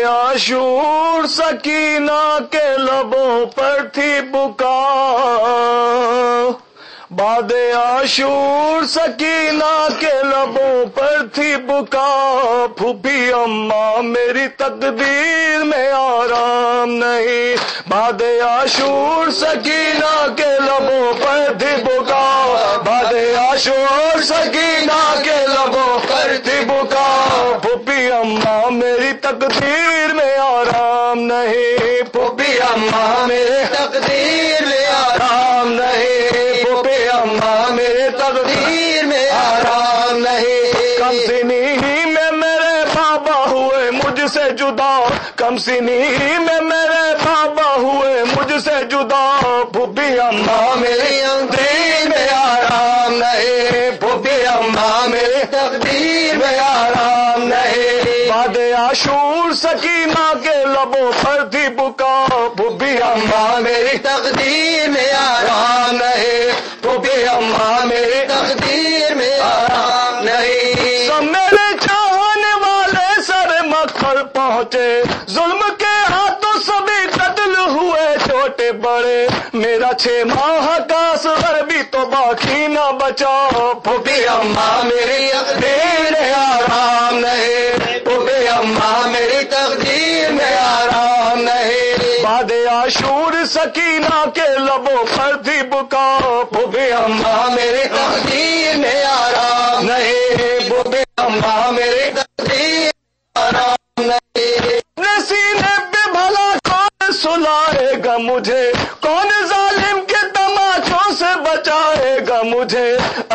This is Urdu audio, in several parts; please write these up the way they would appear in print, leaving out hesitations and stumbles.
عاشور سکینہ کے لبوں پر تھی بکا، باد عاشور سکینہ کے لبوں پر تھی بکا، پھوپھی اماں میری تقدیر میں آرام نہیں، باد عاشور سکینہ کے لبوں پر تھی بکا، باد عاشور سکینہ کے لبوں پر تھی بکا، پھوپھی اماں میری تقدیر میں آرام نہیں، پھوپھی اماں میری تقدیر میں آرام نہیں، پھوپھی اماں میرے تقدیر میں آرام نہیں، کم سنی ہی میں میرے بابا ہوئے مجھ سے جدا، کم سنی ہی میں میرے بابا ہوئے مجھ سے جدا، پھوپھی اماں میری تقدیر میں آرام نہیں، پھوپھی اماں میری تقدیر میں آرام نہیں، باد عاشور سکینہ کے لبوں پر تھی بکا، پھوپھی اماں میری تقدیر میں آرام نہیں، پھوپھی اماں میری تقدیر میں آرام نہیں، سب میرے چاہنے والے سر مقبر پہنچے، ظلم کے ہاتھوں سبھی قتل ہوئے چھوٹے بڑے، میرا 6 ماہ کا اصغر بھی تو باقی نہ بچا، پھوپھی اماں میری تقدیر میں آرام نہیں، پھوپھی اماں میری تقدیر میں آرام نہیں، باد عاشور سکینہ کے لبوں پر تھی بکا، پھوپھی اماں میری تقدیر میں آرام نہیں، پھوپھی اماں میری تقدیر میں آرام نہیں، اپنے سینے پہ بھلا کون سلائے گا مجھے، کون ظالم کے تماچوں سے بچائے گا مجھے،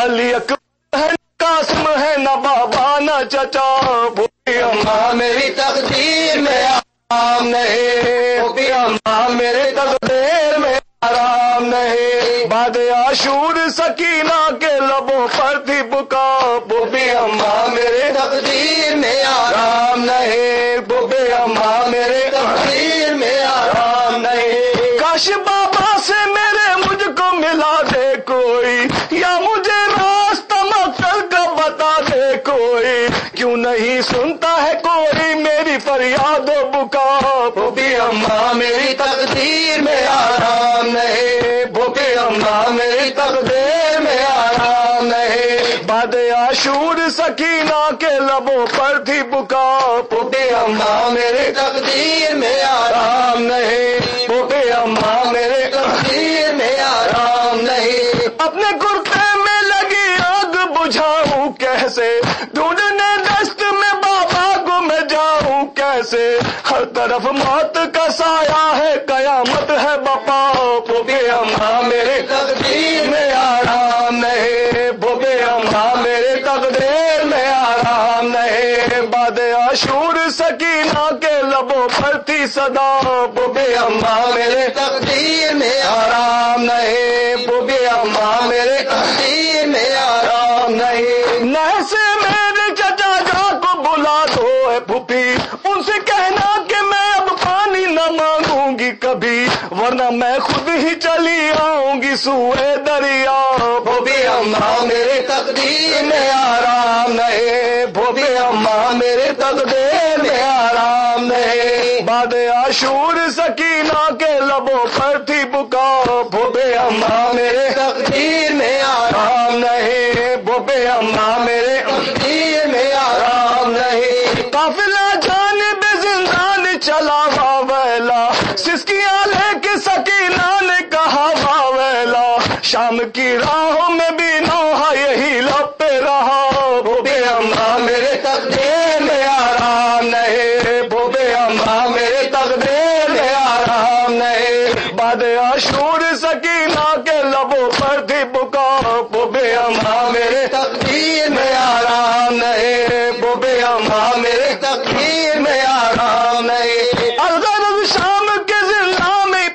علی اکبر ہے قاسم ہے نہ بابا نہ چچا، پھوپھی اماں میری تقدیر میں آرام نہیں، پھوپھی اماں میرے تقدیر میں آرام نہیں، باد عاشور سکینہ کے لبوں پر تھی بکا، پھوپھی اماں میرے تقدیر میں آرام نہیں، پھوپھی اماں میرے تقدیر میں آرام نہیں، کاش بابا سے میرے مجھ کو ملا دے کوئی، یا مجھے راستہ مقتل کا بتا دے کوئی، کیوں نہیں سنتا ہے کوئی میری فریاد و بکا، پھوپھی اماں میری تقدیر میں آرام نہیں، پھوپھی اماں میری تقدیر میں آرام نہیں، باد عاشور سکینہ کے لبوں پر تھی بکا، پھوپھی اماں میری تقدیر میں آرام نہیں، پھوپھی اماں میری تقدیر میں آرام نہیں، اپنے کرتے میں لگی آگ بجھاؤں کیسے، ڈھونڈنے دست میں بابا کو میں جاؤں کیسے، ہر طرف موت کا سایہ ہے قیامت ہے بپا، پھوپھی اماں میرے تقدیر میں آرام نہیں، پھوپھی اماں میرے تقدیر میں آرام نہیں، باد عاشور سکینہ کے لبوں پر تھی صدا، پھوپھی اماں میرے تقدیر میں آرام نہیں، پھوپھی اماں میرے تقدیر میں آرام نہیں، نہ سے میرے چچا جا کو بلا دو اے پھوپھی، ان سے کہنا کہ میں اب پانی نہ مانگوں گی کبھی، ورنہ میں خود ہی چلی آؤں گی سوئے دریا، پھوپھی اماں میرے تقدیر میں آرام نہیں، پھوپھی اماں میرے تقدیر میں آرام نہیں، باد عاشور سکینہ کے لبوں پر تھی بکا، پھوپھی اماں میرے تقدیر میں آرام نہیں، پھوپھی اماں میرے تقدیر میں آرام نہیں، قافلہ جانب زندان چلا واویلا، سسکیاں لے کے سکینہ نے کہا واویلا، شام کی راہوں میں بھی نوحہ یہی لب پہ رہا، پھوپھی اماں میرے تقدیر میں آرام نہیں، پھوپھی اماں میرے تقدیر میں آرام نہیں، باد عاشور سکینہ کے لبوں پر تھی بکا، پھوپھی اماں میرے تقدیر میں آرام نہیں، پھوپھی اماں میرے تقدیر میں آرام نہیں، الغرض شام کے زندان میں،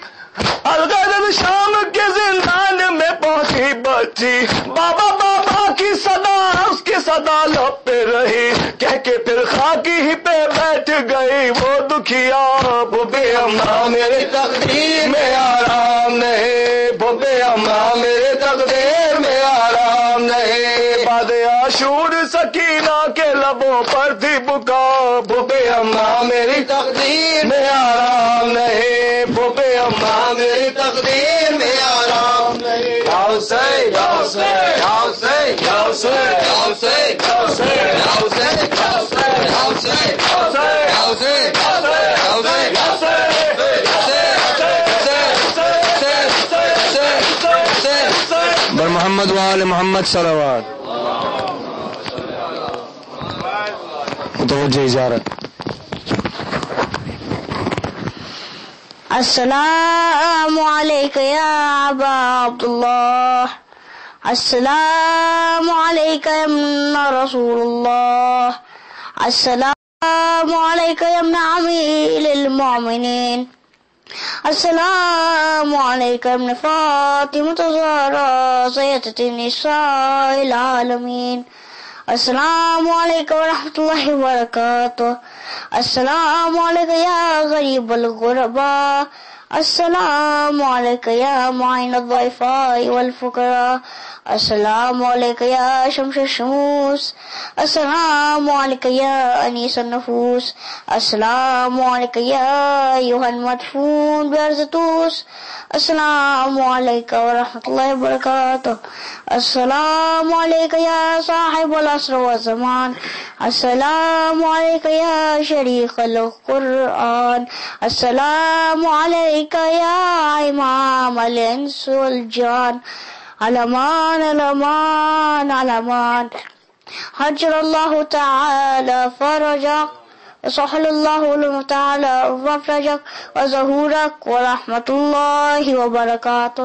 الغرض شام کے زندان میں پہنچی بچی، بابا بابا کی صدا صدا لب پہ رہی کہہ کے پھر خاکی ہی پہ بیٹھ گئی وہ دکھیا بھوبے اماں میرے تقدیر میں آرام نہیں بھوبے اماں میرے تقدیر میں آرام نہیں بعد عاشور سکینہ کے لبوں پر تھی بکا بھوبے اماں میری تقدیر میں آرام نہیں بھوبے اماں میری تقدیر میں آرام نہیں بر محمد وآل محمد صلوات. متوجہ اجارت. السلام علیکم یا ابا عبداللہ السلام علیکم یا رسول اللہ السلام علیکم یا امیر المؤمنین السلام علیکم فاطمۃ الزہرا سیدۃ النساء العالمین السلام علیکم ورحمۃ اللہ وبرکاتہ السلام علیکم یا غریب الغرباء السلام علیکم یا معین الضعفاء والفقراء السلام علیکم یا شمس الشموس السلام علیکم یا انیس النفوس السلام علیکم یا ایھا المدفون بارض طوس السلام علیکم ورحمۃ اللہ وبرکاتہ السلام علیکم یا صاحب العصر والزمان السلام علیکم یا شریک القرآن السلام علیکم یا امام الانس والجان علمان علمان علمان حجر اللہ تعالی فرجک وصحل اللہ تعالی مفرجک وظہورک ورحمۃ اللہ وبرکاتہ.